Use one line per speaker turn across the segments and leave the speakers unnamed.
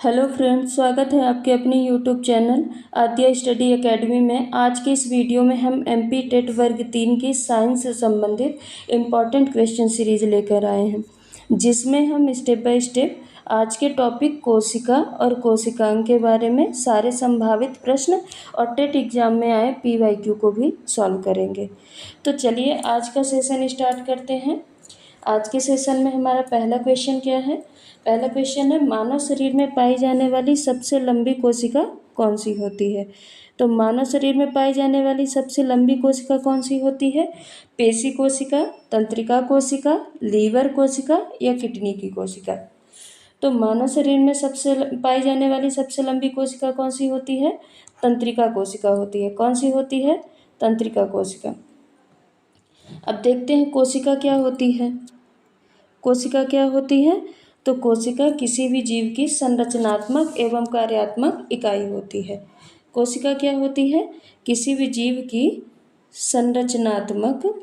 Hello friends, स्वागत है आपके अपने यूट्यूब चैनल आद्या स्टडी एकेडमी में। आज के इस वीडियो में हम एमपी टेट वर्ग 3 की साइंस से संबंधित इम्पॉर्टेंट क्वेश्चन सीरीज लेकर आए हैं, जिसमें हम स्टेप बाय स्टेप आज के टॉपिक कोशिका और कोशिकांग के बारे में सारे संभावित प्रश्न और टेट एग्जाम में आए PYQ को भी सॉल्व करेंगे। तो चलिए आज का सेशन स्टार्ट करते हैं। आज के सेशन में हमारा पहला क्वेश्चन क्या है? पहला क्वेश्चन है, मानव शरीर में पाई जाने वाली सबसे लंबी कोशिका कौन सी होती है? तो मानव शरीर में पाई जाने वाली सबसे लंबी कोशिका कौन सी होती है? पेशी कोशिका, तंत्रिका कोशिका, लीवर कोशिका या किडनी की कोशिका? तो मानव शरीर में सबसे पाई जाने वाली सबसे लंबी कोशिका कौन सी होती है? तंत्रिका कोशिका होती है। कौन सी होती है? तंत्रिका कोशिका। अब देखते हैं कोशिका क्या होती है। कोशिका क्या होती है? तो कोशिका किसी भी जीव की संरचनात्मक एवं कार्यात्मक इकाई होती है। कोशिका क्या होती है? किसी भी जीव की संरचनात्मक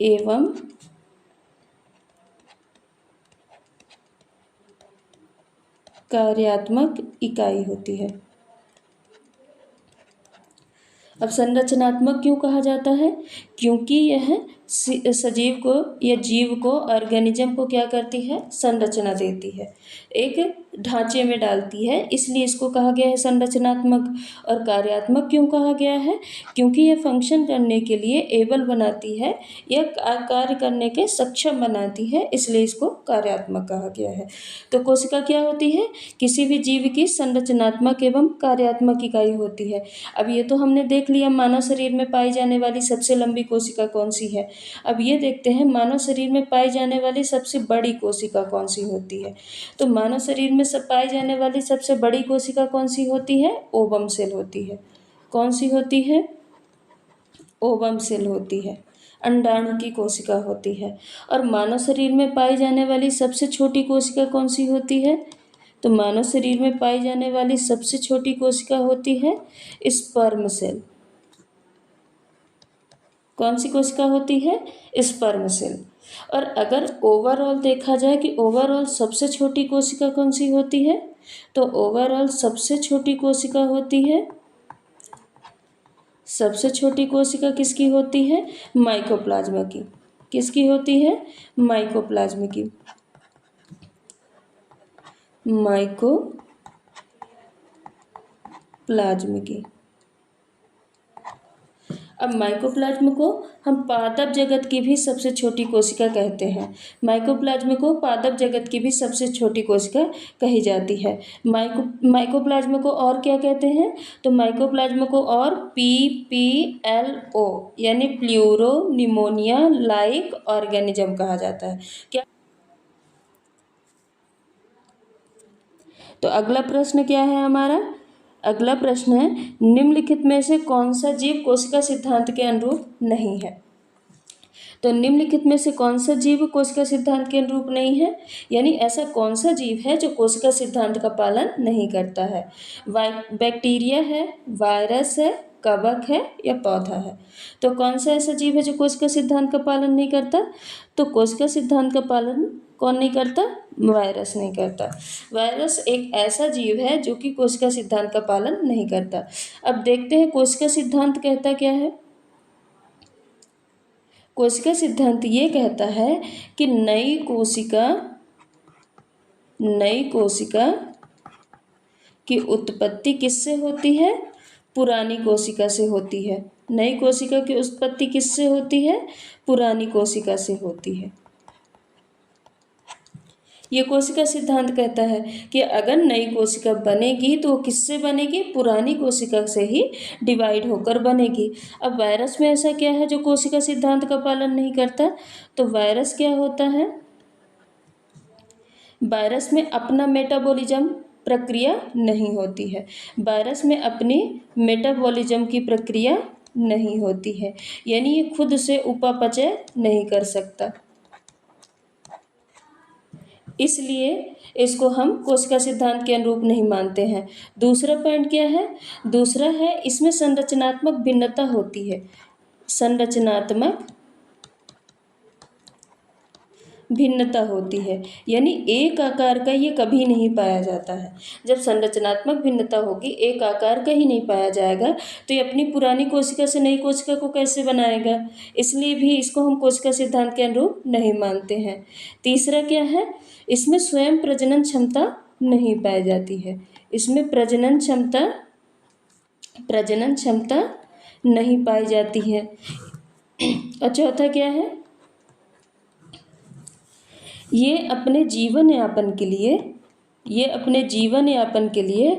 एवं कार्यात्मक इकाई होती है। अब संरचनात्मक क्यों कहा जाता है? क्योंकि यह सजीव को या जीव को, ऑर्गेनिज्म को क्या करती है? संरचना देती है, एक ढांचे में डालती है, इसलिए इसको कहा गया है संरचनात्मक। और कार्यात्मक क्यों कहा गया है? क्योंकि यह फंक्शन करने के लिए एबल बनाती है या कार्य करने के सक्षम बनाती है, इसलिए इसको कार्यात्मक कहा गया है। तो कोशिका क्या होती है? किसी भी जीव की संरचनात्मक एवं कार्यात्मक इकाई होती है। अब ये तो हमने देख लिया मानव शरीर में पाई जाने वाली सबसे लंबी कोशिका कौन सी है। अब ये देखते हैं मानव शरीर में पाई जाने वाली सबसे बड़ी कोशिका कौन सी होती है। तो मानव शरीर में पाई जाने वाली सबसे बड़ी कोशिका कौन सी होती है? ओवम सेल होती है। कौन सी होती है? ओवम सेल होती है, अंडाणु की कोशिका होती है। और मानव शरीर में पाई जाने वाली सबसे छोटी कोशिका कौन सी होती है? तो मानव शरीर में पाई जाने वाली सबसे छोटी कोशिका होती है स्पर्म सेल। कौन सी कोशिका होती है? Sperm cell. और अगर ओवरऑल देखा जाए कि ओवरऑल सबसे छोटी कोशिका कौन सी होती है, तो ओवरऑल सबसे छोटी कोशिका होती है, सबसे छोटी कोशिका किसकी होती है? माइकोप्लाज्मा की। किसकी होती है? माइकोप्लाज्मा की। माइकोप्लाज्मा की। अब माइकोप्लाज्म को हम पादप जगत की भी सबसे छोटी कोशिका कहते हैं। माइकोप्लाज्म को पादप जगत की भी सबसे छोटी कोशिका कही जाती है। माइकोप्लाज्म को और क्या कहते हैं? तो माइकोप्लाज्म को और PPLO यानी प्लूरो निमोनिया लाइक ऑर्गेनिज्म कहा जाता है। क्या? तो अगला प्रश्न क्या है हमारा? अगला प्रश्न है, निम्नलिखित में से कौन सा जीव कोशिका सिद्धांत के अनुरूप नहीं है? तो निम्नलिखित में से कौन सा जीव कोशिका सिद्धांत के अनुरूप नहीं है, यानी ऐसा कौन सा जीव है जो कोशिका सिद्धांत का पालन नहीं करता है? बैक्टीरिया है, वायरस है, कवक है या पौधा है? तो कौन सा ऐसा जीव है जो कोशिका सिद्धांत का पालन नहीं करता? तो कोशिका सिद्धांत का पालन कौन नहीं करता? वायरस नहीं करता। वायरस एक ऐसा जीव है जो कि कोशिका सिद्धांत का पालन नहीं करता। अब देखते हैं कोशिका सिद्धांत कहता क्या है। कोशिका सिद्धांत ये कहता है कि नई कोशिका की उत्पत्ति किससे होती है? पुरानी कोशिका से होती है। नई कोशिका की उत्पत्ति किससे होती है? पुरानी कोशिका से होती है। ये कोशिका सिद्धांत कहता है कि अगर नई कोशिका बनेगी तो वो किससे बनेगी? पुरानी कोशिका से ही डिवाइड होकर बनेगी। अब वायरस में ऐसा क्या है जो कोशिका सिद्धांत का पालन नहीं करता? तो वायरस क्या होता है? वायरस में अपना मेटाबॉलिज्म प्रक्रिया नहीं होती है। वायरस में अपनी मेटाबॉलिज्म की प्रक्रिया नहीं होती है, यानी ये खुद से उपापचय नहीं कर सकता, इसलिए इसको हम कोशिका सिद्धांत के अनुरूप नहीं मानते हैं। दूसरा पॉइंट क्या है? दूसरा है इसमें संरचनात्मक भिन्नता होती है। संरचनात्मक भिन्नता होती है, यानी एक आकार का ये कभी नहीं पाया जाता है। जब संरचनात्मक भिन्नता होगी, एक आकार का ही नहीं पाया जाएगा, तो ये अपनी पुरानी कोशिका से नई कोशिका को कैसे बनाएगा? इसलिए भी इसको हम कोशिका सिद्धांत के अनुरूप नहीं मानते हैं। तीसरा क्या है? इसमें स्वयं प्रजनन क्षमता नहीं पाई जाती है, इसमें प्रजनन क्षमता नहीं पाई जाती है। और चौथा क्या है? ये अपने जीवन यापन के लिए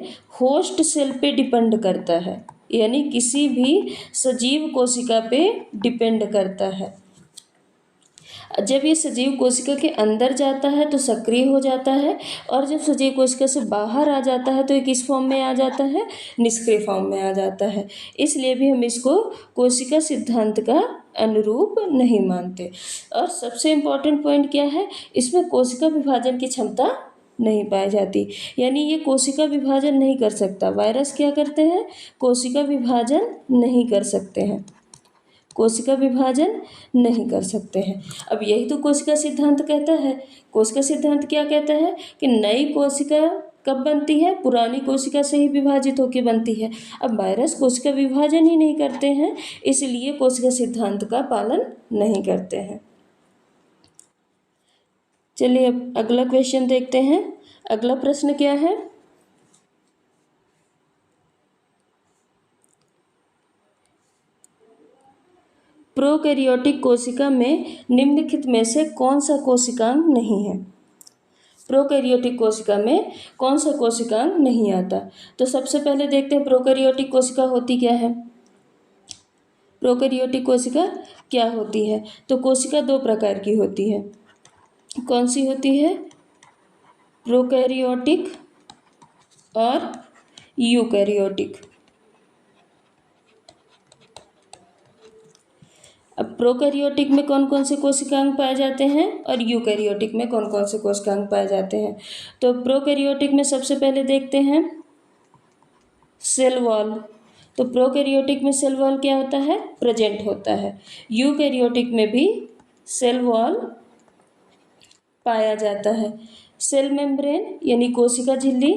होस्ट सेल पे डिपेंड करता है, यानी किसी भी सजीव कोशिका पे डिपेंड करता है। जब ये सजीव कोशिका के अंदर जाता है तो सक्रिय हो जाता है, और जब सजीव कोशिका से बाहर आ जाता है तो ये किस फॉर्म में आ जाता है? निष्क्रिय फॉर्म में आ जाता है। इसलिए भी हम इसको कोशिका सिद्धांत का अनुरूप नहीं मानते। और सबसे इम्पोर्टेंट पॉइंट क्या है? इसमें कोशिका विभाजन की क्षमता नहीं पाई जाती, यानी ये कोशिका विभाजन नहीं कर सकता। वायरस क्या करते हैं? कोशिका विभाजन नहीं कर सकते हैं, कोशिका विभाजन नहीं कर सकते हैं। अब यही तो कोशिका सिद्धांत कहता है। कोशिका सिद्धांत क्या कहता है? कि नई कोशिका कब बनती है? पुरानी कोशिका से ही विभाजित होकर बनती है। अब वायरस कोशिका विभाजन ही नहीं करते हैं, इसलिए कोशिका सिद्धांत का पालन नहीं करते हैं। चलिए अब अगला क्वेश्चन देखते हैं। अगला प्रश्न क्या है? प्रोकैरियोटिक कोशिका में निम्नलिखित में से कौन सा कोशिकांग नहीं है? प्रोकैरियोटिक कोशिका में कौन सा कोशिकांग नहीं आता? तो सबसे पहले देखते हैं प्रोकैरियोटिक कोशिका होती क्या है। प्रोकैरियोटिक कोशिका क्या होती है? तो कोशिका दो प्रकार की होती है। कौन सी होती है? प्रोकैरियोटिक और यूकैरियोटिक। अब प्रोकैरियोटिक में कौन कौन से कोशिकांग पाए जाते हैं और यूकैरियोटिक में कौन कौन से कोशिकांग पाए जाते हैं? तो प्रोकैरियोटिक में सबसे पहले देखते हैं सेल वॉल। तो प्रोकैरियोटिक में सेल वॉल क्या होता है? प्रेजेंट होता है। यूकैरियोटिक में भी सेल वॉल पाया जाता है। सेल मेम्ब्रेन यानी कोशिका झिल्ली,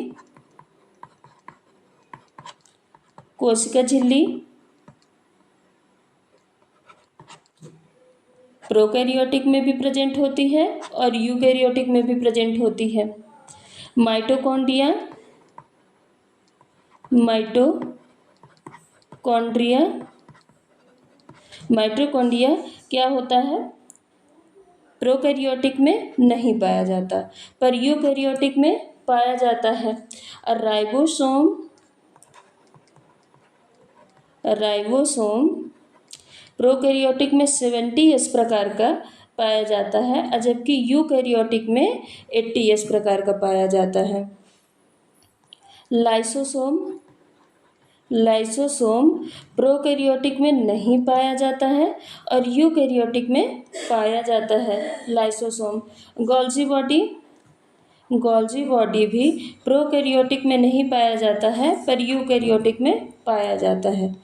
प्रोकैरियोटिक में भी प्रेजेंट होती है और यूकैरियोटिक में भी प्रेजेंट होती है। माइटोकॉन्ड्रिया क्या होता है? प्रोकैरियोटिक में नहीं पाया जाता, पर यूकैरियोटिक में पाया जाता है। और राइबोसोम प्रोकैरियोटिक में 70S प्रकार का पाया जाता है, जबकि यूकैरियोटिक में 80S प्रकार का पाया जाता है। लाइसोसोम प्रोकैरियोटिक में नहीं पाया जाता है और यूकैरियोटिक में पाया जाता है लाइसोसोम। गोल्जी बॉडी भी प्रोकैरियोटिक में नहीं पाया जाता है, पर यूकैरियोटिक में पाया जाता है।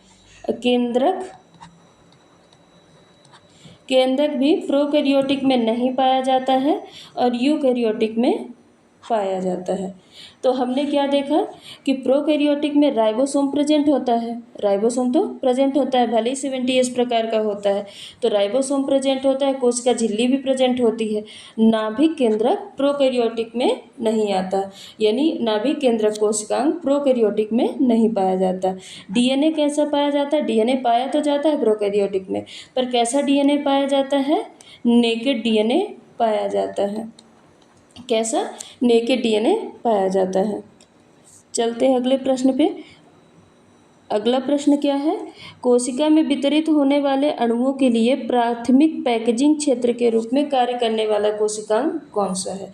केंद्रक भी प्रोकैरियोटिक में नहीं पाया जाता है और यूकैरियोटिक में पाया जाता है। तो हमने क्या देखा कि प्रोकैरियोटिक में राइबोसोम प्रेजेंट होता है। राइबोसोम तो प्रेजेंट होता है, भले ही 70S प्रकार का होता है, तो राइबोसोम प्रेजेंट होता है, कोशिका झिल्ली भी प्रेजेंट होती है। नाभिक केंद्रक प्रोकैरियोटिक में नहीं आता, यानी नाभिक केंद्रक कोशिकांग प्रोकैरियोटिक में नहीं पाया जाता। DNA कैसा पाया जाता है? DNA पाया तो जाता है प्रोकैरियोटिक में, पर कैसा DNA पाया जाता है? नेकेड DNA पाया जाता है। कैसा? नेकेड DNA पाया जाता है। चलते हैं अगले प्रश्न पे। अगला प्रश्न क्या है? कोशिका में वितरित होने वाले अणुओं के लिए प्राथमिक पैकेजिंग क्षेत्र के रूप में कार्य करने वाला कोशिकांग कौन सा है?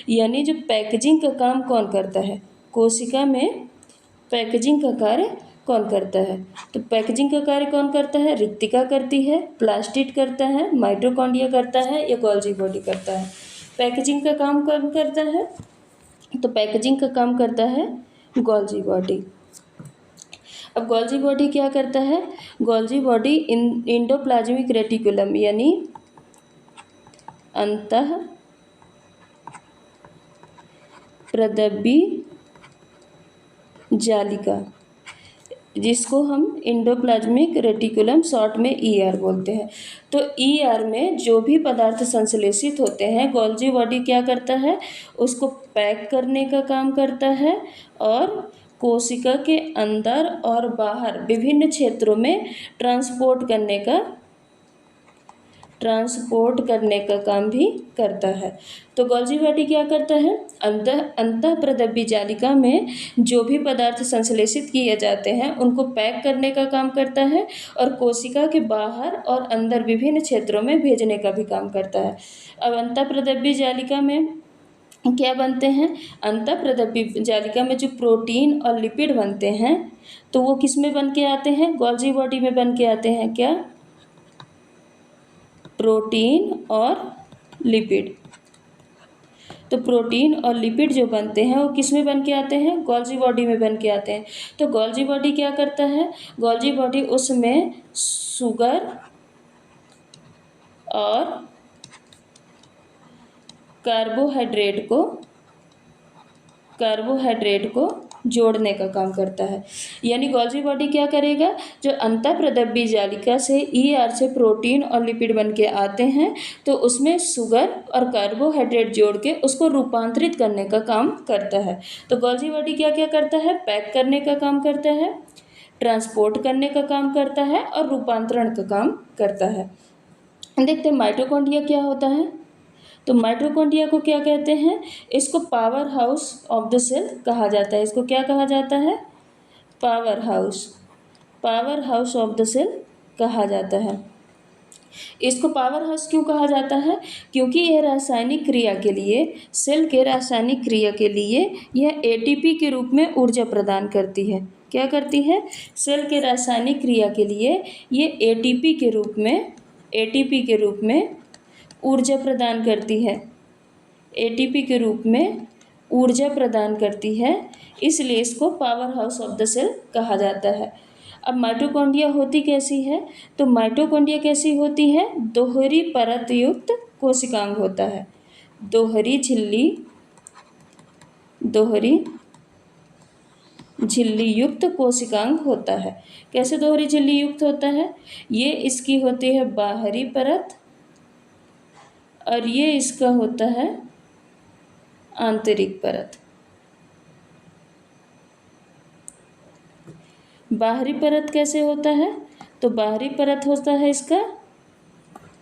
यानी जो पैकेजिंग का काम कौन करता है? कोशिका में पैकेजिंग का कार्य कौन करता है? तो पैकेजिंग का कार्य कौन करता है? रिक्तिका करती है, प्लास्टिड करता है, माइटोकॉन्ड्रिया करता है या गोल्जी बॉडी करता है? पैकेजिंग का काम कौन करता है? तो पैकेजिंग का काम करता है गोल्जी बॉडी। अब गोल्जी बॉडी क्या करता है? गोल्जी बॉडी इंडोप्लाज्मिक रेटिकुलम यानी अंतः प्रदब्बी जालिका, जिसको हम इंडोप्लाज्मिक रेटिकुलम शॉर्ट में ईआर बोलते हैं। तो ईआर में जो भी पदार्थ संश्लेषित होते हैं गोल्जी बॉडी क्या करता है? उसको पैक करने का काम करता है और कोशिका के अंदर और बाहर विभिन्न क्षेत्रों में ट्रांसपोर्ट करने का काम भी करता है। तो गोल्जी बॉडी क्या करता है? अंतः प्रदब्बी जालिका में जो भी पदार्थ संश्लेषित किए जाते हैं उनको पैक करने का काम करता है और कोशिका के बाहर और अंदर विभिन्न क्षेत्रों में भेजने का भी काम करता है। अब अंतः प्रदब्बी जालिका में क्या बनते हैं? अंतः प्रदब्बी जालिका में जो प्रोटीन और लिपिड बनते हैं तो वो किस में बन के आते हैं? गोल्जी बॉडी में बन के आते हैं। क्या? प्रोटीन और लिपिड। तो प्रोटीन और लिपिड जो बनते हैं वो किस में बन के आते हैं? गोल्जी बॉडी में बन के आते हैं। तो गोल्जी बॉडी क्या करता है? गोल्जी बॉडी उसमें शुगर और कार्बोहाइड्रेट को जोड़ने का काम करता है। यानी गोल्जी बॉडी क्या करेगा? जो अंतः प्रदब्बी जालिका से ईआर से प्रोटीन और लिपिड बन के आते हैं तो उसमें शुगर और कार्बोहाइड्रेट जोड़ के उसको रूपांतरित करने का काम करता है। तो गोल्जी बॉडी क्या क्या करता है? पैक करने का काम करता है, ट्रांसपोर्ट करने का काम करता है और रूपांतरण का काम करता है। देखते हैं माइटोकॉन्ड्रिया क्या होता है। तो माइटोकॉन्ड्रिया को क्या कहते हैं? इसको power house of the cell कहा जाता है। इसको क्या कहा जाता है? Power house of the cell कहा जाता है। इसको पावर हाउस क्यों कहा जाता है? क्योंकि यह रासायनिक क्रिया के लिए, सेल के रासायनिक क्रिया के लिए यह एटीपी के रूप में ऊर्जा प्रदान करती है। क्या करती है? सेल के रासायनिक क्रिया के लिए ये एटीपी के रूप में ऊर्जा प्रदान करती है। एटीपी के रूप में ऊर्जा प्रदान करती है, इसलिए इसको power house of the cell कहा जाता है। अब माइटोकॉन्ड्रिया होती कैसी है? तो माइटोकॉन्ड्रिया कैसी होती है? दोहरी परत युक्त कोशिकांग होता है। दोहरी झिल्ली युक्त कोशिकांग होता है। कैसे दोहरी झिल्ली युक्त होता है? ये इसकी होती है बाहरी परत और ये इसका होता है आंतरिक परत। बाहरी परत कैसे होता है? तो बाहरी परत होता है इसका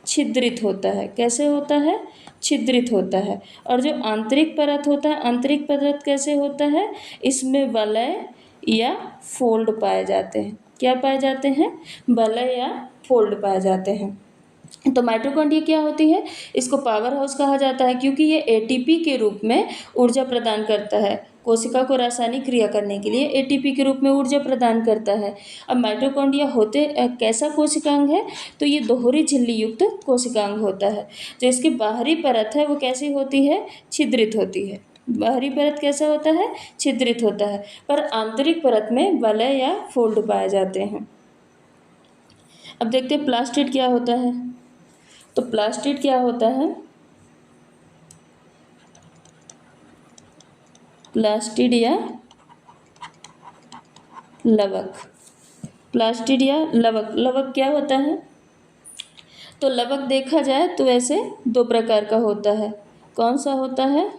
छिद्रित होता है। कैसे होता है? छिद्रित होता है। और जो आंतरिक परत होता है, आंतरिक परत कैसे होता है? इसमें वलय या फोल्ड पाए जाते हैं। क्या पाए जाते हैं? वलय या फोल्ड पाए जाते हैं। तो माइटोकॉन्ड्रिया क्या होती है? इसको पावर हाउस कहा जाता है क्योंकि ये एटीपी के रूप में ऊर्जा प्रदान करता है। कोशिका को रासायनिक क्रिया करने के लिए एटीपी के रूप में ऊर्जा प्रदान करता है। अब माइटोकॉन्ड्रिया होते कैसा कोशिकांग है? तो ये दोहरी झिल्ली युक्त कोशिकांग होता है। जो इसकी बाहरी परत है वो कैसी होती है? छिद्रित होती है। बाहरी परत कैसा होता है? छिद्रित होता है। पर आंतरिक परत में वलय या फोल्ड पाए जाते हैं। अब देखते हैं प्लास्टिड क्या होता है। तो प्लास्टिड क्या होता है? प्लास्टिड या लवक। प्लास्टिड या लवक क्या होता है? तो लवक देखा जाए तो ऐसे दो प्रकार का होता है। कौन सा होता है?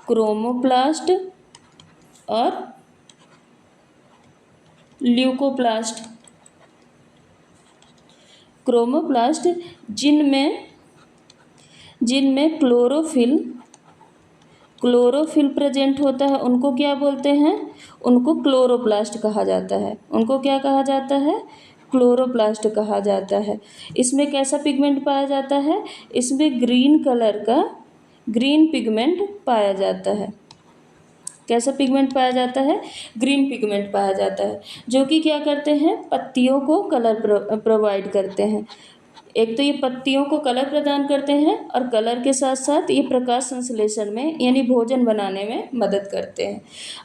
क्रोमोप्लास्ट और ल्यूकोप्लास्ट। क्रोमोप्लास्ट जिनमें क्लोरोफिल प्रेजेंट होता है उनको क्या बोलते हैं? उनको क्लोरोप्लास्ट कहा जाता है। उनको क्या कहा जाता है? क्लोरोप्लास्ट कहा जाता है। इसमें कैसा पिगमेंट पाया जाता है? इसमें ग्रीन कलर का ग्रीन पिगमेंट पाया जाता है। कैसा पिगमेंट पाया जाता है? ग्रीन पिगमेंट पाया जाता है, जो कि क्या करते हैं? पत्तियों को कलर प्रोवाइड करते हैं। एक तो ये पत्तियों को कलर प्रदान करते हैं और कलर के साथ साथ ये प्रकाश संश्लेषण में यानी भोजन बनाने में मदद करते हैं।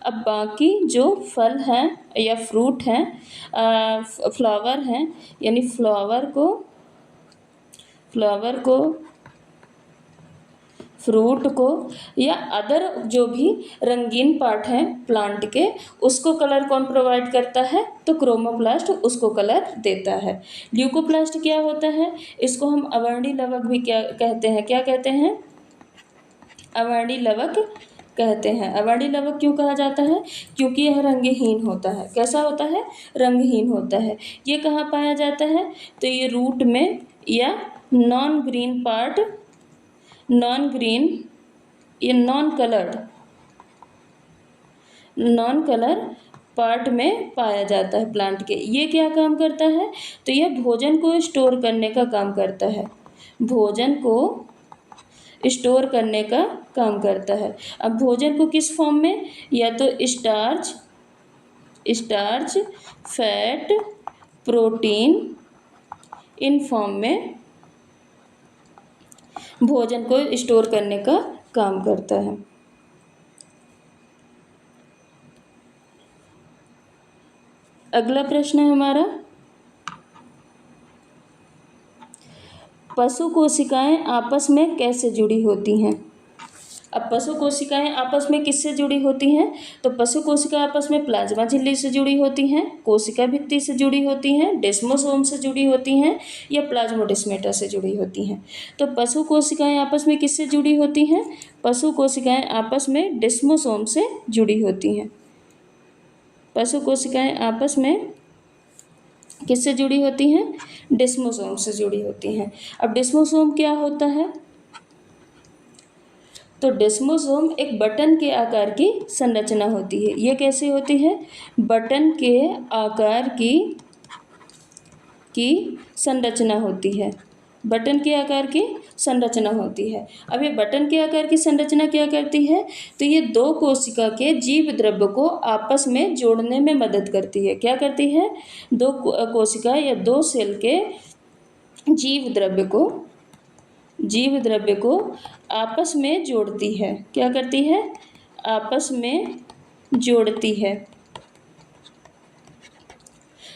अब बाकी जो फल हैं या फ्रूट हैं, फ्लावर हैं, यानी फ्लावर को फ्रूट को या अदर जो भी रंगीन पार्ट हैं प्लांट के, उसको कलर कौन प्रोवाइड करता है? तो क्रोमोप्लास्ट उसको कलर देता है। ल्यूकोप्लास्ट क्या होता है? इसको हम अवर्णी लवक भी क्या कहते हैं? क्या कहते हैं? अवर्णी लवक कहते हैं। अवर्णी लवक क्यों कहा जाता है? क्योंकि यह रंगहीन होता है। कैसा होता है? रंगहीन होता है। ये कहाँ पाया जाता है? तो ये रूट में या non green part, non green या नॉन कलर पार्ट में पाया जाता है प्लांट के। ये क्या काम करता है? तो यह भोजन को स्टोर करने का काम करता है। भोजन को स्टोर करने का काम करता है। अब भोजन को किस फॉर्म में? या तो starch, fat, protein, in form में भोजन को स्टोर करने का काम करता है। अगला प्रश्न है हमारा, पशु कोशिकाएं आपस में कैसे जुड़ी होती हैं? अब पशु कोशिकाएं आपस में किससे जुड़ी होती हैं? तो पशु कोशिका आपस में प्लाज्मा झिल्ली से जुड़ी होती हैं, कोशिका भित्ति से जुड़ी होती हैं, डेस्मोसोम से जुड़ी होती हैं या प्लाज्मोडेस्माटा से जुड़ी होती हैं। तो पशु कोशिकाएं आपस में किससे जुड़ी होती हैं? पशु कोशिकाएं आपस में डेस्मोसोम से जुड़ी होती हैं। पशु कोशिकाएं आपस में किससे जुड़ी होती हैं? डेस्मोसोम से जुड़ी होती हैं। अब डेस्मोसोम क्या होता है? तो डेस्मोसोम एक बटन के आकार की संरचना होती है। ये कैसे होती है? बटन के आकार की संरचना होती है। बटन के आकार की संरचना होती है। अब ये बटन के आकार की संरचना क्या करती है? तो ये दो कोशिका के जीव द्रव्य को आपस में जोड़ने में मदद करती है। क्या करती है? दो कोशिका या दो सेल के जीव द्रव्य को आपस में जोड़ती है। क्या करती है? आपस में जोड़ती है।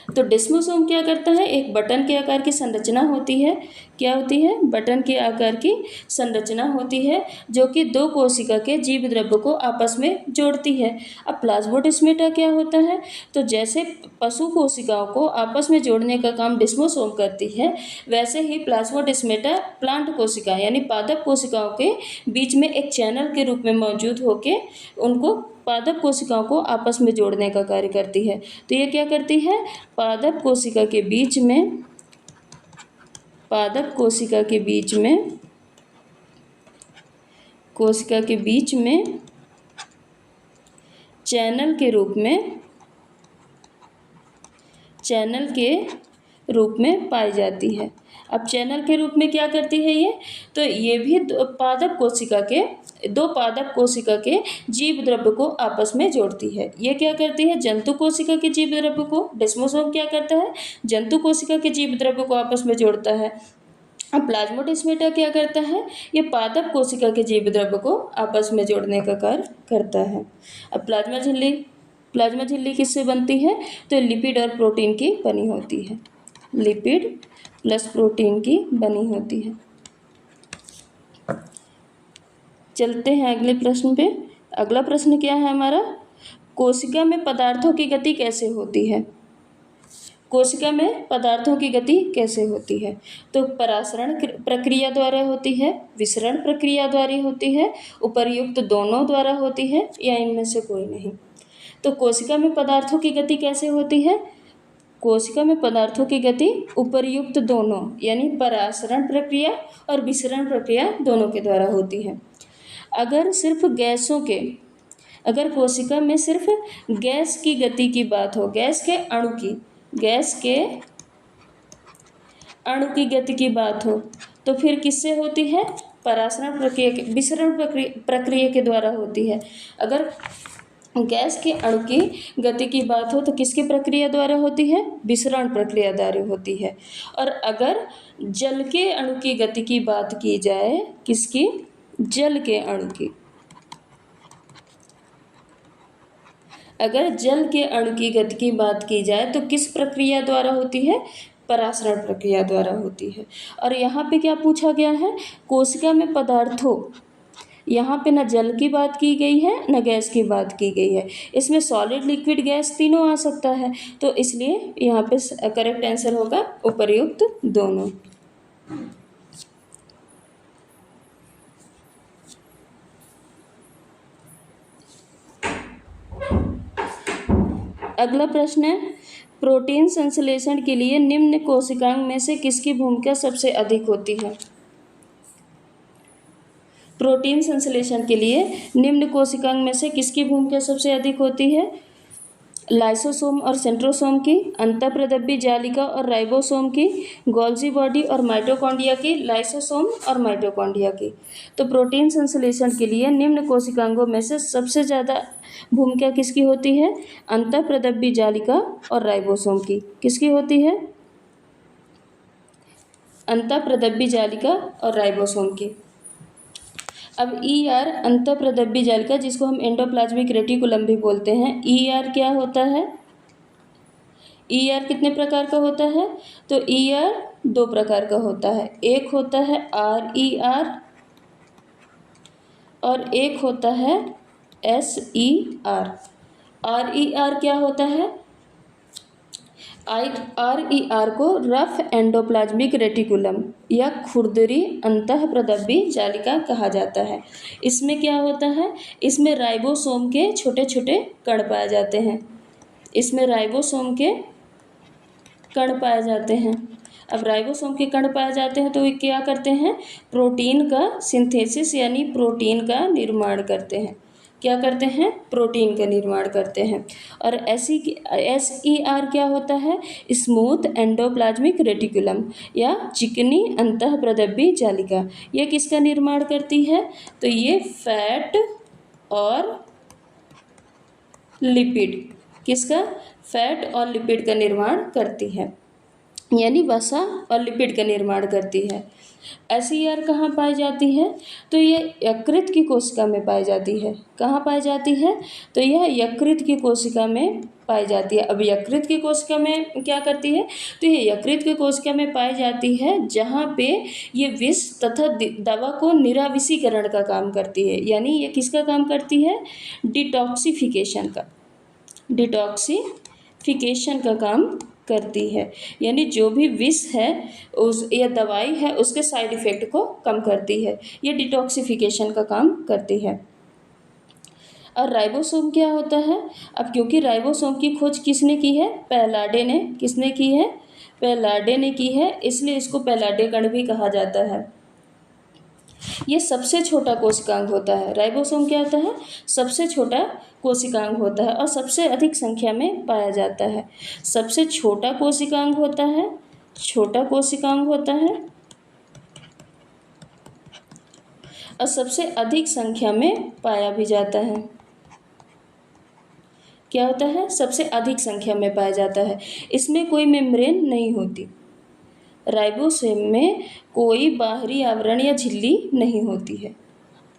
तो डेस्मोसोम क्या करता है? एक बटन के आकार की संरचना होती है। क्या होती है? बटन के आकार की संरचना होती है जो कि दो कोशिका के जीव द्रव्य को आपस में जोड़ती है। अब प्लाज्मोडेस्माटा क्या होता है? तो जैसे पशु कोशिकाओं को आपस में जोड़ने का काम डेस्मोसोम करती है, वैसे ही प्लाज्मोडेस्माटा प्लांट कोशिका यानी पादप कोशिकाओं के बीच में एक चैनल के रूप में मौजूद होकर उनको पादप कोशिकाओं को आपस में जोड़ने का कार्य करती है। तो ये क्या करती है? पादप कोशिका के बीच में चैनल के रूप में पाई जाती है। अब चैनल के रूप में क्या करती है ये? तो ये भी दो पादप कोशिका के जीव द्रव्य को आपस में जोड़ती है। ये क्या करती है? जंतु कोशिका के जीव द्रव्य को, डेस्मोसोम क्या करता है? जंतु कोशिका के जीव द्रव्य को आपस में जोड़ता है। अब प्लाज्मोडेस्माटा क्या करता है? ये पादप कोशिका के जीव द्रव्य को आपस में जोड़ने का कार्य करता है। अब प्लाज्मा झिल्ली किससे बनती है? तो लिपिड और प्रोटीन की बनी होती है। लिपिड प्लस प्रोटीन की बनी होती है। चलते हैं अगले प्रश्न पे। अगला प्रश्न क्या है हमारा? कोशिका में पदार्थों की गति कैसे होती है? कोशिका में पदार्थों की गति कैसे होती है? तो परासरण प्रक्रिया द्वारा होती है, विसरण प्रक्रिया द्वारा होती है, उपर्युक्त दोनों द्वारा होती है या इनमें से कोई नहीं। तो कोशिका में पदार्थों की गति कैसे होती है? कोशिका में पदार्थों की गति उपर्युक्त दोनों यानी परासरण प्रक्रिया और विसरण प्रक्रिया दोनों के द्वारा होती है। अगर कोशिका में सिर्फ गैस की गति की बात हो, गैस के अणु की गति की बात हो, तो फिर किससे होती है? विसरण प्रक्रिया के द्वारा होती है। गैस के अणु की गति की बात हो तो किसकी प्रक्रिया द्वारा होती है? विसरण प्रक्रिया द्वारा होती है। और अगर जल के अणु की गति की बात की जाए, किसकी? जल के अणु की। अगर जल के अणु की गति की बात की जाए तो किस प्रक्रिया द्वारा होती है? परासरण प्रक्रिया द्वारा होती है। और यहाँ पे क्या पूछा गया है? कोशिका में पदार्थों, यहाँ पे न जल की बात की गई है न गैस की बात की गई है। इसमें सॉलिड, लिक्विड, गैस तीनों आ सकता है, तो इसलिए यहाँ पे करेक्ट आंसर होगा उपर्युक्त दोनों। अगला प्रश्न है, प्रोटीन संश्लेषण के लिए निम्न कोशिकांग में से किसकी भूमिका सबसे अधिक होती है? प्रोटीन संश्लेषण के लिए निम्न कोशिकांग में से किसकी भूमिका सबसे अधिक होती है? लाइसोसोम और सेंट्रोसोम की, अंतःप्रदब्बी जालिका और राइबोसोम की, गोल्जी बॉडी और माइटोकॉन्ड्रिया की, लाइसोसोम और माइटोकॉन्ड्रिया की। तो प्रोटीन संश्लेषण के लिए निम्न कोशिकांगों में से सबसे ज़्यादा भूमिका किसकी होती है? अंतःप्रदब्बी जालिका और राइबोसोम की। किसकी होती है? अंतःप्रदब्बी जालिका और राइबोसोम की। अब ER अंतःप्रदब्बी जालिका, जिसको हम एंडोप्लाज्मिक रेटिकुलम भी बोलते हैं, ER क्या होता है? ER कितने प्रकार का होता है? तो ER दो प्रकार का होता है। एक होता है RER और एक होता है SER। RER क्या होता है? RER को रफ एंडोप्लाज्मिक रेटिकुलम या खुरदरी अंतःप्रदब्बी जालिका कहा जाता है। इसमें क्या होता है? इसमें राइबोसोम के छोटे छोटे कण पाए जाते हैं। इसमें राइबोसोम के कण पाए जाते हैं। अब राइबोसोम के कण पाए जाते हैं तो वे क्या करते हैं? प्रोटीन का सिंथेसिस यानी प्रोटीन का निर्माण करते हैं। क्या करते हैं? प्रोटीन का निर्माण करते हैं। और SER क्या होता है? स्मूथ एंडोप्लाज्मिक रेटिकुलम या चिकनी अंतःप्रदब्बी जालिका। ये किसका निर्माण करती है? तो ये फैट और लिपिड, किसका? फैट और लिपिड का निर्माण करती है, यानी वसा और लिपिड का निर्माण करती है। SER कहाँ पाई जाती है? तो ये यकृत की कोशिका में पाई जाती है। कहाँ पाई जाती है? तो यह यकृत की कोशिका में पाई जाती है। अब यकृत की कोशिका में क्या करती है? तो ये यकृत की कोशिका में पाई जाती है जहाँ पे ये विष तथा दवा को निराविषीकरण का काम करती है। यानी ये किसका काम करती है? डिटॉक्सिफिकेशन का काम करती है। यानी जो भी विष है उस या दवाई है उसके साइड इफ़ेक्ट को कम करती है। ये डिटॉक्सिफिकेशन का काम करती है। और राइबोसोम क्या होता है? अब क्योंकि राइबोसोम की खोज किसने की है? पैलाडे ने। किसने की है? पैलाडे ने की है, इसलिए इसको पैलाडे कण भी कहा जाता है। ये सबसे छोटा कोशिकांग होता है। राइबोसोम क्या होता है? सबसे छोटा कोशिकांग होता है और सबसे अधिक संख्या में पाया जाता है। सबसे छोटा कोशिकांग होता है, और सबसे अधिक संख्या में पाया भी जाता है। क्या होता है? सबसे अधिक संख्या में पाया जाता है। इसमें कोई मेम्ब्रेन नहीं होती। राइबोसोम में कोई बाहरी आवरण या झिल्ली नहीं होती है।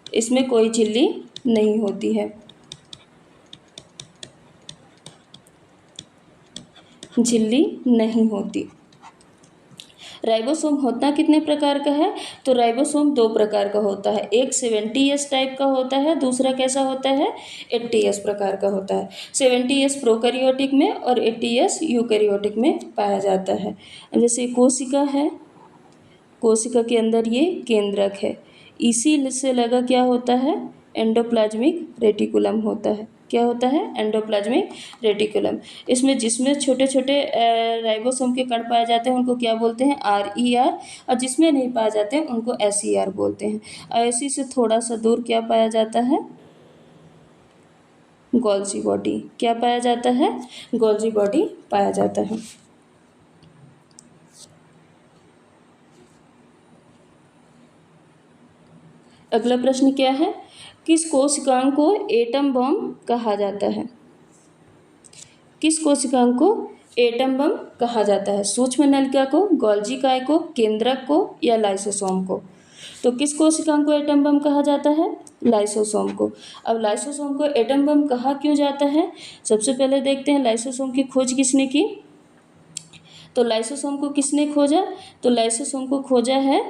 इसमें कोई झिल्ली नहीं होती है। झिल्ली नहीं होती। राइबोसोम होता कितने प्रकार का है? तो राइबोसोम दो प्रकार का होता है। एक 70S टाइप का होता है, दूसरा कैसा होता है? 80S प्रकार का होता है। 70S प्रोकैरियोटिक में और 80S यूकैरियोटिक में पाया जाता है। जैसे कोशिका है, कोशिका के अंदर ये केंद्रक है, इसी से लगा क्या होता है? एंडोप्लाज्मिक रेटिकुलम होता है। क्या होता है? Endoplasmic reticulum. इसमें जिसमें छोटे छोटे राइबोसोम के कण पाए जाते हैं उनको क्या बोलते हैं? RER। और जिसमें नहीं पाए जाते हैं उनको SER बोलते हैं। और इसी से थोड़ा सा दूर क्या पाया जाता है? Golgi body. क्या पाया जाता है? गोल्जी बॉडी पाया जाता है। अगला प्रश्न क्या है किस कोशिकांग को एटम बम कहा जाता है? किस कोशिकांग को एटम बम कहा जाता है? सूक्ष्म नलिका को, गोल्जी काय को, केंद्रक को या लाइसोसोम को? तो किस कोशिकांग को एटम बम कहा जाता है? लाइसोसोम को। अब लाइसोसोम को एटम बम कहा क्यों जाता है? सबसे पहले देखते हैं लाइसोसोम की खोज किसने की। तो लाइसोसोम को किसने खोजा? तो लाइसोसोम को खोजा है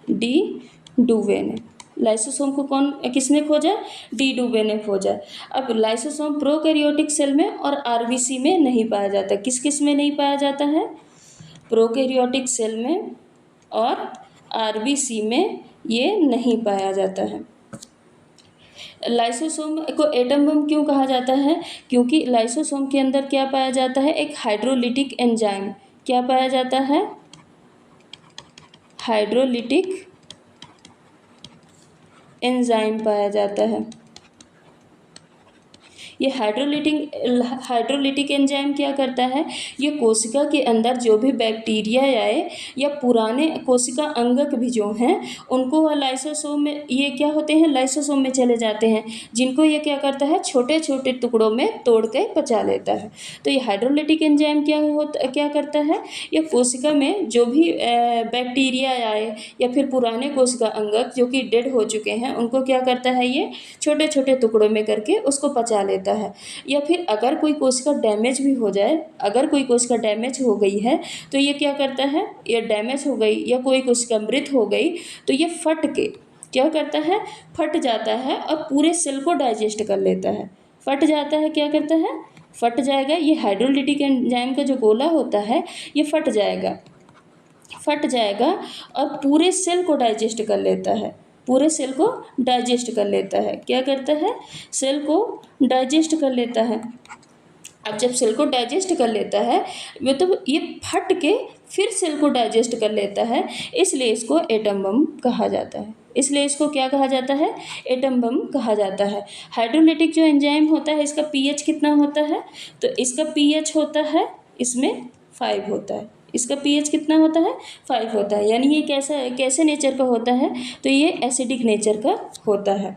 डी डुवे ने। लाइसोसोम को किसने खोजा? डी डुवे ने खोजा। अब लाइसोसोम प्रोकैरियोटिक सेल में और आरबीसी में नहीं पाया जाता। किस किस में नहीं पाया जाता है? प्रोकैरियोटिक सेल में और आरबीसी में ये नहीं पाया जाता है। लाइसोसोम को एटम बम क्यों कहा जाता है? क्योंकि लाइसोसोम के अंदर क्या पाया जाता है? एक हाइड्रोलिटिक एंजाइम। क्या पाया जाता है? हाइड्रोलिटिक एंजाइम पाया जाता है। ये हाइड्रोलिटिक एंजाइम क्या करता है? ये कोशिका के अंदर जो भी बैक्टीरिया आए या पुराने कोशिका अंगक भी जो हैं उनको लाइसोसोम में, ये क्या होते हैं? लाइसोसोम में चले जाते हैं, जिनको ये क्या करता है? छोटे छोटे टुकड़ों में तोड़ के पचा लेता है। तो ये हाइड्रोलिटिक एंजाइम क्या करता है? ये कोशिका में जो भी बैक्टीरिया आए या फिर पुराने कोशिका अंगक जो कि डेड हो चुके हैं उनको क्या करता है? ये छोटे छोटे टुकड़ों में करके उसको पचा लेता है। या फिर अगर कोई कोशिका डैमेज भी हो जाए, अगर कोई कोशिका डैमेज हो गई है तो ये क्या करता है? ये डैमेज हो गई या कोई कोशिका मृत हो गई तो ये फट के क्या करता है? फट जाता है और पूरे सेल को डाइजेस्ट कर लेता है। फट जाता है, क्या करता है? फट जाएगा। ये हाइड्रोलिटिक एंजाइम का जो गोला होता है ये फट जाएगा और पूरे सेल को डाइजेस्ट कर लेता है। पूरे सेल को डाइजेस्ट कर लेता है। क्या करता है? सेल को डाइजेस्ट कर लेता है। अब जब सेल को डाइजेस्ट कर लेता है मतलब ये फट के फिर सेल को डाइजेस्ट कर लेता है, इसलिए इसको एटम बम कहा जाता है। इसलिए इसको क्या कहा जाता है? एटम बम कहा जाता है। हाइड्रोलिटिक जो एंजाइम होता है इसका पीएच कितना होता है? तो इसका पीएच होता है, इसमें 5 होता है। इसका पीएच कितना होता है? 5 होता है। यानी ये कैसे नेचर का होता है? तो ये एसिडिक नेचर का होता है।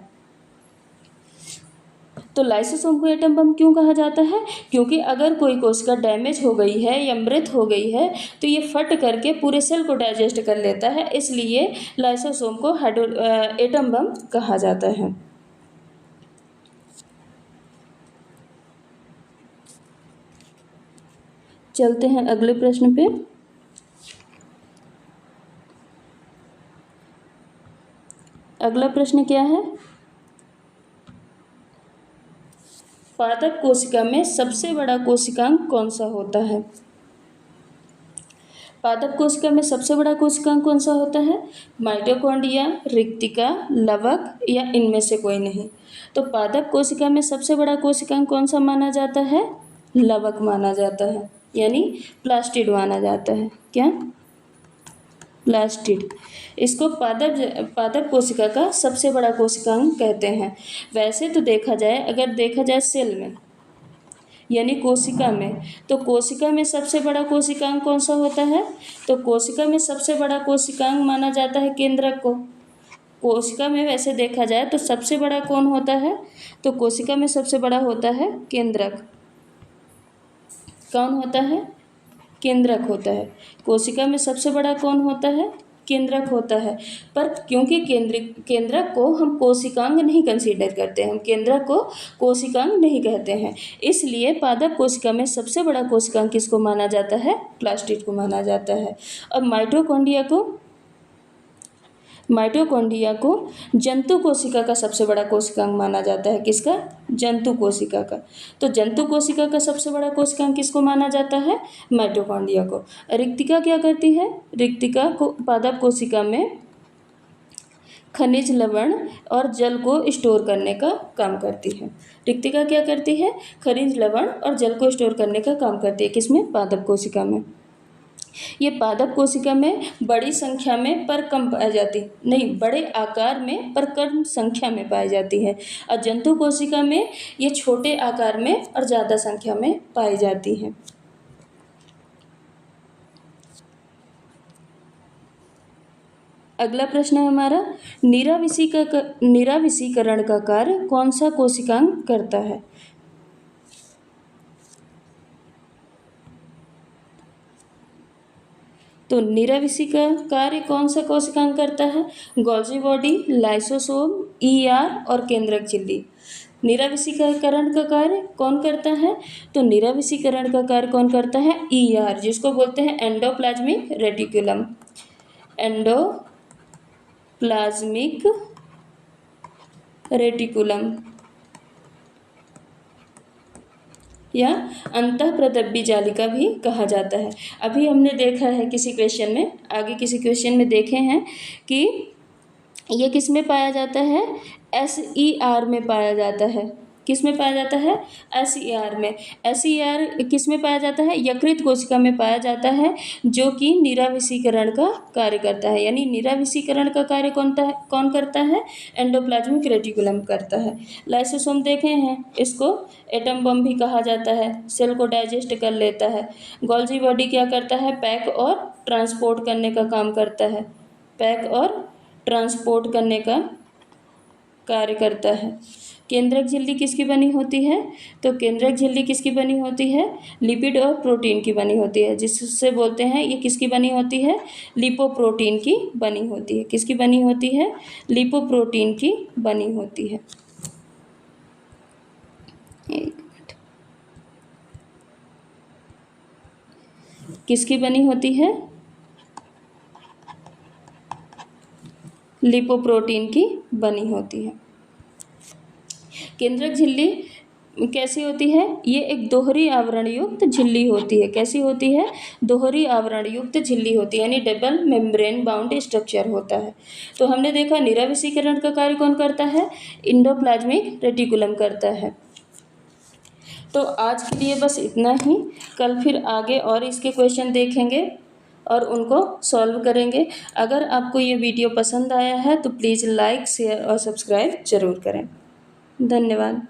तो लाइसोसोम को एटम बम क्यों कहा जाता है? क्योंकि अगर कोई कोशिका डैमेज हो गई है या मृत हो गई है तो ये फट करके पूरे सेल को डाइजेस्ट कर लेता है, इसलिए लाइसोसोम को एटम बम कहा जाता है। चलते हैं अगले प्रश्न पे। अगला प्रश्न क्या है? पादप कोशिका में सबसे बड़ा कोशिकांग कौन सा होता है? पादप कोशिका में सबसे बड़ा कोशिकांग कौन सा होता है? माइटोकॉन्ड्रिया, रिक्तिका, लवक या इनमें से कोई नहीं? तो पादप कोशिका में सबसे बड़ा कोशिकांग कौन सा माना जाता है? लवक माना जाता है, यानी प्लास्टिड माना जाता है। क्या? प्लास्टिड। इसको पादप कोशिका का सबसे बड़ा कोशिकांग कहते हैं। वैसे तो अगर देखा जाए सेल में यानी कोशिका में, तो कोशिका में सबसे बड़ा कोशिकांग कौन सा होता है? तो कोशिका में सबसे बड़ा कोशिकांग माना जाता है केंद्रक को। कोशिका में वैसे देखा जाए तो सबसे बड़ा कौन होता है? तो कोशिका में सबसे बड़ा होता है केंद्रक। कौन होता है? केंद्रक होता है। कोशिका में सबसे बड़ा कौन होता है? केंद्रक होता है। पर क्योंकि केंद्रक को हम कोशिकांग नहीं कंसीडर करते हैं, हम केंद्रक को कोशिकांग नहीं कहते हैं, इसलिए पादप कोशिका में सबसे बड़ा कोशिकांग किसको माना जाता है? प्लास्टिड को माना जाता है। अब माइटोकॉन्ड्रिया को जंतु कोशिका का सबसे बड़ा कोशिकांग माना जाता है। किसका? जंतु कोशिका का। तो जंतु कोशिका का सबसे बड़ा कोशिकांग किसको माना जाता है? माइटोकॉन्ड्रिया को। रिक्तिका क्या करती है? रिक्तिका को पादप कोशिका में खनिज, लवण और जल को स्टोर करने का काम करती है। रिक्तिका क्या करती है? खनिज, लवण और जल को स्टोर करने का काम करती है। किसमें? पादप कोशिका में। ये पादप कोशिका में बड़ी संख्या में पर कम पाई जाती नहीं, बड़े आकार में पर कम संख्या में पाई जाती है। और जंतु कोशिका में ये छोटे आकार में और ज़्यादा संख्या में पाई जाती है। अगला प्रश्न है हमारा, निराविषीकरण का कार्य कौन सा कोशिकांग करता है? तो निराविषी का कार्य कौन सा कोशिकांग करता है? गोल्जी बॉडी, लाइसोसोम, ईआर और केंद्रक झिल्ली। निराविषीकरण का कार्य कौन करता है? तो निराविषीकरण का कार्य कौन करता है? ईआर, जिसको बोलते हैं एंडोप्लाज्मिक रेटिकुलम। एंडोप्लाज्मिक रेटिकुलम या अंतःप्रदब्बी जालिका भी कहा जाता है। अभी हमने देखा है किसी क्वेश्चन में, आगे किसी क्वेश्चन में देखे हैं कि ये किस में पाया जाता है? SER में पाया जाता है। किस में पाया जाता है? SER में। SER किस में पाया जाता है? यकृत कोशिका में पाया जाता है, जो कि निराविषीकरण का कार्य करता है। यानी निराविषीकरण का कार्य कौन करता है? एंडोप्लाज्मिक रेटिकुलम करता है। लाइसोसोम देखे हैं, इसको एटम बम भी कहा जाता है, सेल को डाइजेस्ट कर लेता है। गोल्जी बॉडी क्या करता है? पैक और ट्रांसपोर्ट करने का काम करता है। पैक और ट्रांसपोर्ट करने का कार्य करता है। केंद्रक झिल्ली किसकी बनी होती है? तो केंद्रक झिल्ली किसकी बनी होती है? लिपिड और प्रोटीन की बनी होती है, जिससे बोलते हैं ये किसकी बनी होती है? लिपोप्रोटीन की बनी होती है। किसकी बनी होती है? लिपोप्रोटीन की बनी होती है। एक मिनट, किसकी बनी होती है? लिपोप्रोटीन की बनी होती है। केंद्रक झिल्ली कैसी होती है? ये एक दोहरी आवरण युक्त झिल्ली होती है। कैसी होती है? दोहरी आवरण युक्त झिल्ली होती है, यानी डबल मेम्ब्रेन बाउंड स्ट्रक्चर होता है। तो हमने देखा निराविषीकरण का कार्य कौन करता है? एंडोप्लाज्मिक रेटिकुलम करता है। तो आज के लिए बस इतना ही। कल फिर आगे और इसके क्वेश्चन देखेंगे और उनको सॉल्व करेंगे। अगर आपको ये वीडियो पसंद आया है तो प्लीज़ लाइक, शेयर और सब्सक्राइब ज़रूर करें। धन्यवाद।